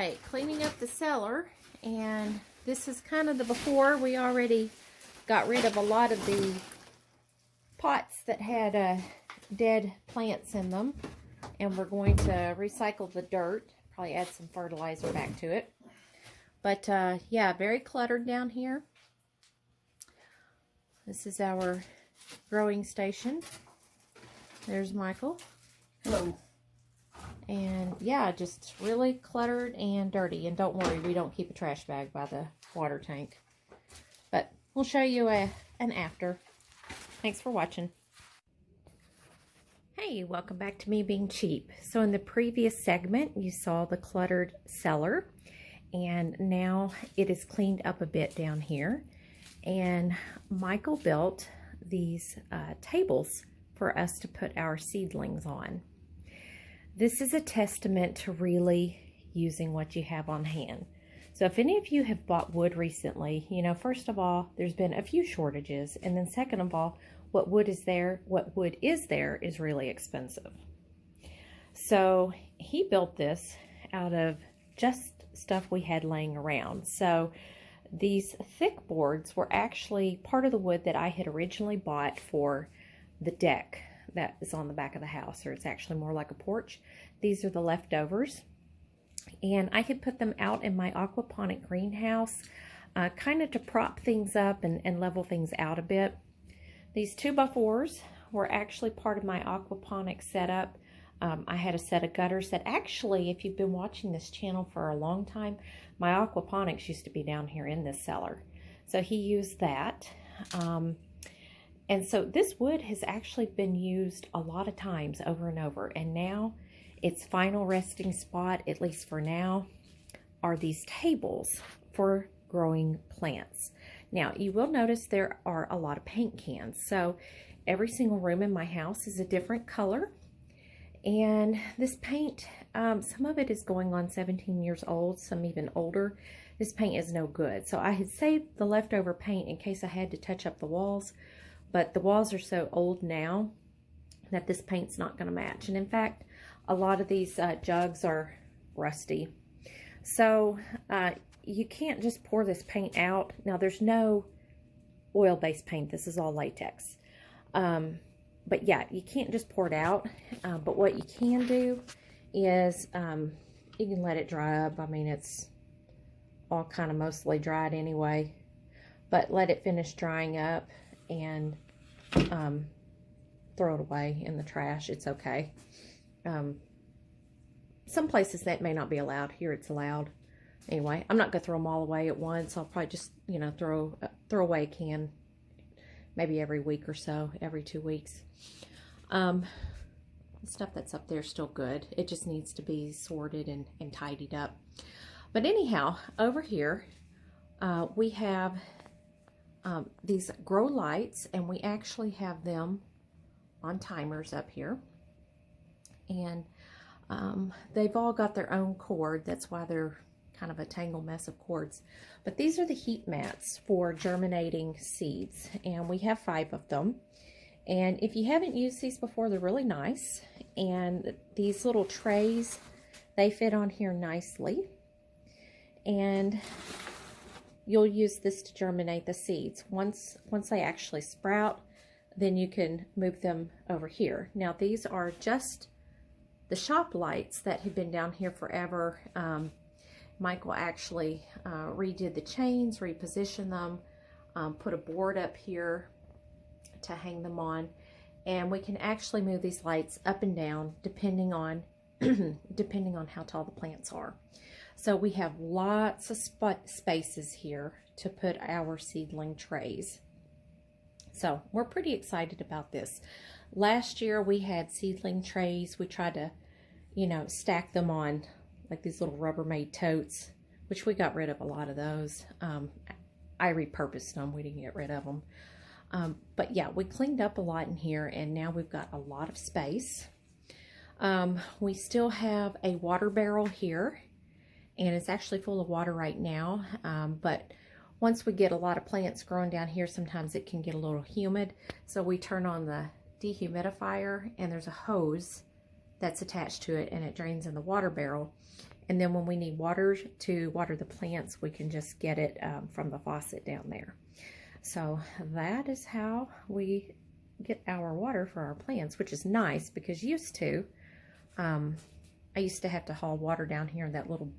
right, cleaning up the cellar, and this is kind of the before. We already got rid of a lot of the pots that had dead plants in them, and we're going to recycle the dirt, probably add some fertilizer back to it. But yeah, very cluttered down here. This is our growing station. There's Michael. Hello. And yeah, just really cluttered and dirty. And don't worry, we don't keep a trash bag by the water tank. But we'll show you an after. Thanks for watching. Hey, welcome back to me being cheap. So in the previous segment, you saw the cluttered cellar. And now it is cleaned up a bit down here. And Michael built these tables for us to put our seedlings on. This is a testament to really using what you have on hand. So if any of you have bought wood recently, you know, first of all, there's been a few shortages. And then second of all, what wood is there is really expensive. So he built this out of just stuff we had laying around. So these thick boards were actually part of the wood that I had originally bought for the deck that is on the back of the house, or it's actually more like a porch. These are the leftovers, and I had put them out in my aquaponic greenhouse kind of to prop things up and level things out a bit. These 2x4s were actually part of my aquaponic setup. I had a set of gutters that actually, if you've been watching this channel for a long time, my aquaponics used to be down here in this cellar. So he used that. And so this wood has actually been used a lot of times over and over. And now its final resting spot, at least for now, are these tables for growing plants. Now, you will notice there are a lot of paint cans. So every single room in my house is a different color. And this paint, some of it is going on 17 years old, some even older. This paint is no good. So I had saved the leftover paint in case I had to touch up the walls. But the walls are so old now that this paint's not going to match. And in fact, a lot of these jugs are rusty. So you can't just pour this paint out. Now, there's no oil-based paint. This is all latex. But yeah, you can't just pour it out. But what you can do is you can let it dry up. I mean, it's all kind of mostly dried anyway. But let it finish drying up and throw it away in the trash. It's okay. Some places that may not be allowed. Here it's allowed. Anyway, I'm not going to throw them all away at once. I'll probably just, you know, throw away a can maybe every week or so, every 2 weeks. The stuff that's up there is still good. It just needs to be sorted and tidied up. But anyhow, over here, we have these grow lights, and we actually have them on timers up here. And they've all got their own cord. That's why they're kind of a tangled mess of cords. But these are the heat mats for germinating seeds, and we have 5 of them. And if you haven't used these before, they're really nice. And these little trays, they fit on here nicely. And you'll use this to germinate the seeds. Once they actually sprout, then you can move them over here. Now, these are just the shop lights that had been down here forever. Michael actually redid the chains, repositioned them, put a board up here to hang them on, and we can actually move these lights up and down depending on how tall the plants are. So we have lots of spaces here to put our seedling trays. So we're pretty excited about this. Last year we had seedling trays. We tried to, you know, stack them on like these little Rubbermaid totes, which we got rid of a lot of those. I repurposed them. We didn't get rid of them. But yeah, we cleaned up a lot in here, and now we've got a lot of space. We still have a water barrel here, and it's actually full of water right now. But once we get a lot of plants growing down here, sometimes it can get a little humid. So we turn on the dehumidifier, and there's a hose that's attached to it, and it drains in the water barrel. And then when we need water to water the plants, we can just get it from the faucet down there. So that is how we get our water for our plants, which is nice because I used to have to haul water down here in that little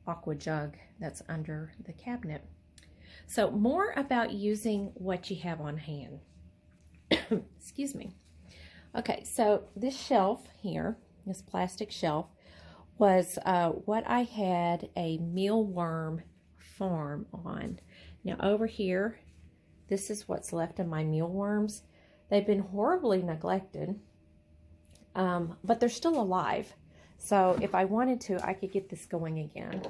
aqua jug that's under the cabinet. So more about using what you have on hand. Excuse me. Okay, so this shelf here, this plastic shelf, was what I had a mealworm farm on. Now over here, this is what's left of my mealworms. They've been horribly neglected, but they're still alive. So if I wanted to, I could get this going again.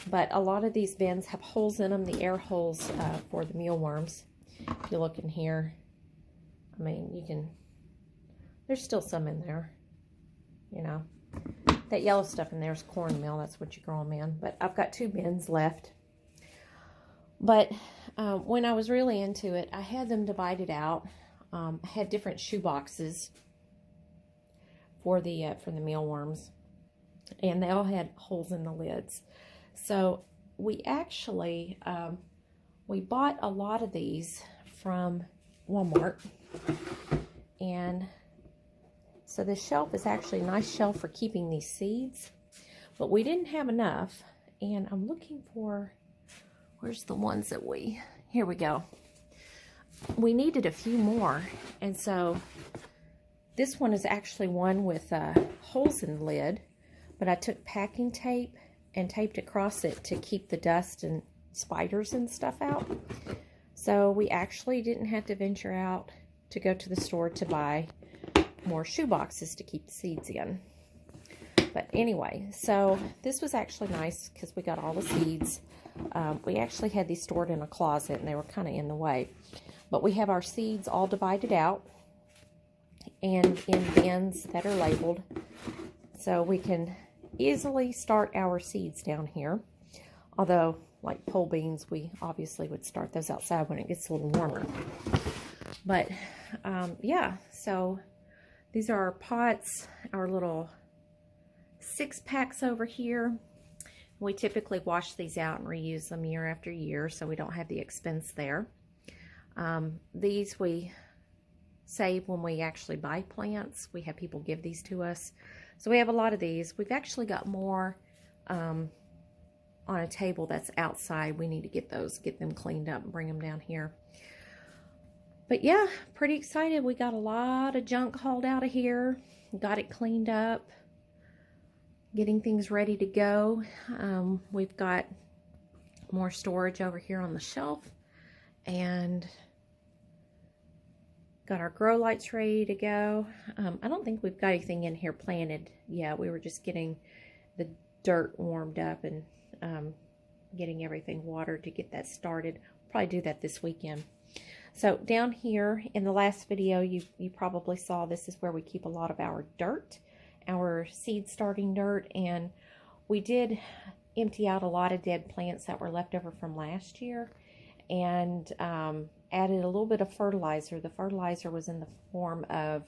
But a lot of these bins have holes in them, the air holes for the mealworms. If you look in here, I mean, you can, there's still some in there, you know. That yellow stuff in there is cornmeal. That's what you grow them in. But I've got 2 bins left. But when I was really into it, I had them divided out. I had different shoe boxes for the mealworms, and they all had holes in the lids. So we actually we bought a lot of these from Walmart, and so this shelf is actually a nice shelf for keeping these seeds, but we didn't have enough, and I'm looking for, where's the ones that here we go. We needed a few more, and so this one is actually one with holes in the lid, but I took packing tape and taped across it to keep the dust and spiders and stuff out. So we actually didn't have to venture out to go to the store to buy more shoe boxes to keep the seeds in. But anyway, so this was actually nice because we got all the seeds. We actually had these stored in a closet and they were kind of in the way. But we have our seeds all divided out and in bins that are labeled, so we can easily start our seeds down here. Although, like pole beans, we obviously would start those outside when it gets a little warmer. But yeah, so these are our pots, our little 6-packs over here. We typically wash these out and reuse them year after year, so we don't have the expense there. These we save when we actually buy plants. We have people give these to us. So we have a lot of these. We've actually got more on a table that's outside. We need to get them cleaned up and bring them down here. But yeah, pretty excited. We got a lot of junk hauled out of here. Got it cleaned up. Getting things ready to go. We've got more storage over here on the shelf. And got our grow lights ready to go. I don't think we've got anything in here planted yet. We were just getting the dirt warmed up and getting everything watered to get that started. We'll probably do that this weekend. So down here in the last video, you probably saw this is where we keep a lot of our dirt, our seed starting dirt, and we did empty out a lot of dead plants that were left over from last year, and added a little bit of fertilizer. The fertilizer was in the form of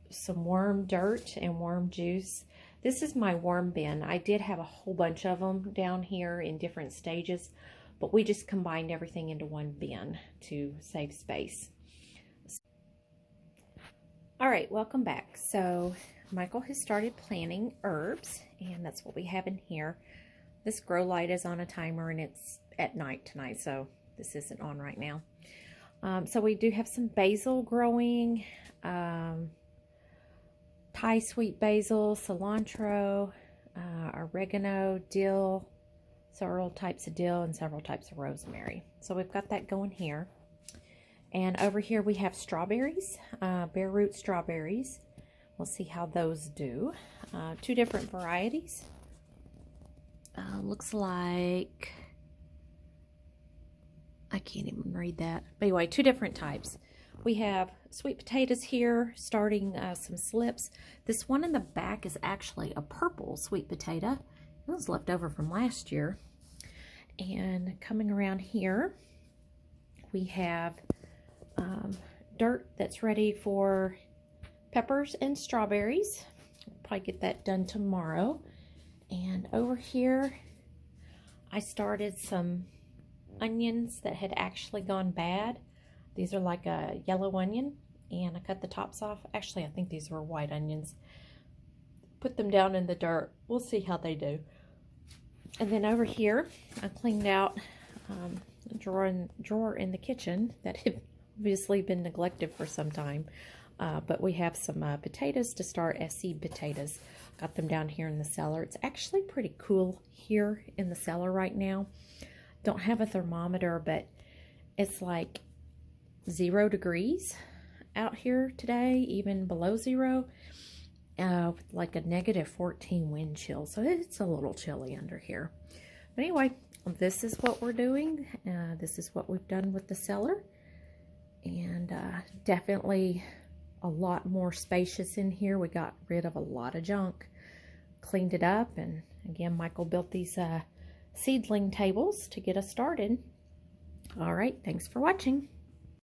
some worm dirt and worm juice. This is my worm bin. I did have a whole bunch of them down here in different stages, but we just combined everything into one bin to save space. All right, welcome back. So Michael has started planting herbs, and that's what we have in here. This grow light is on a timer, and it's at night tonight, so this isn't on right now. So we do have some basil growing, Thai sweet basil, cilantro, oregano, dill, several types of dill, and several types of rosemary. So we've got that going here. And over here we have strawberries, bare root strawberries. We'll see how those do. 2 different varieties. Looks like, I can't even read that. But anyway, 2 different types. We have sweet potatoes here, starting some slips. This one in the back is actually a purple sweet potato. It was left over from last year. And coming around here, we have dirt that's ready for peppers and strawberries. We'll probably get that done tomorrow. And over here, I started some onions that had actually gone bad. These are like a yellow onion, and I cut the tops off. Actually, I think these were white onions. Put them down in the dirt. We'll see how they do. And then over here, I cleaned out a drawer in the kitchen that had obviously been neglected for some time. But we have some potatoes to start as seed potatoes. Got them down here in the cellar. It's actually pretty cool here in the cellar right now. Don't have a thermometer, but it's like 0 degrees out here today, even below 0, with like a -14 wind chill. So it's a little chilly under here. But anyway, this is what we're doing. This is what we've done with the cellar. And definitely a lot more spacious in here. We got rid of a lot of junk, cleaned it up, and again, Michael built these seedling tables to get us started. All right, thanks for watching.